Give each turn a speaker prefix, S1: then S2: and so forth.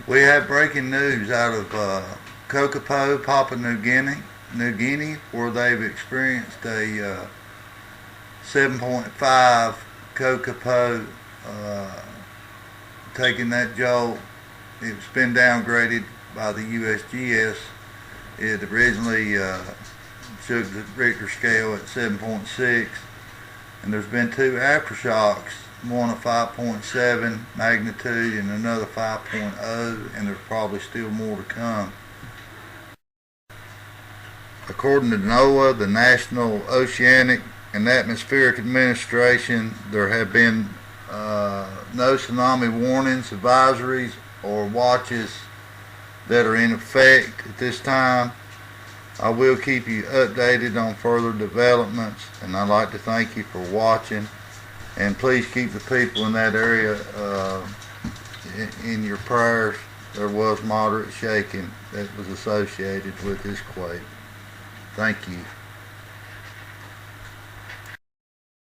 S1: We have breaking news out of Kokopo, Papua New Guinea, where they've experienced a 7.5 Kokopo, taking that jolt. It's been downgraded by the USGS. It originally shook the Richter scale at 7.6, and there's been two aftershocks, one of 5.7 magnitude and another 5.0, and there's probably still more to come. According to NOAA, the National Oceanic and Atmospheric Administration, there have been no tsunami warnings, advisories, or watches that are in effect at this time. I will keep you updated on further developments, and I'd like to thank you for watching. And please keep the people in that area in your prayers. There was moderate shaking that was associated with this quake. Thank you.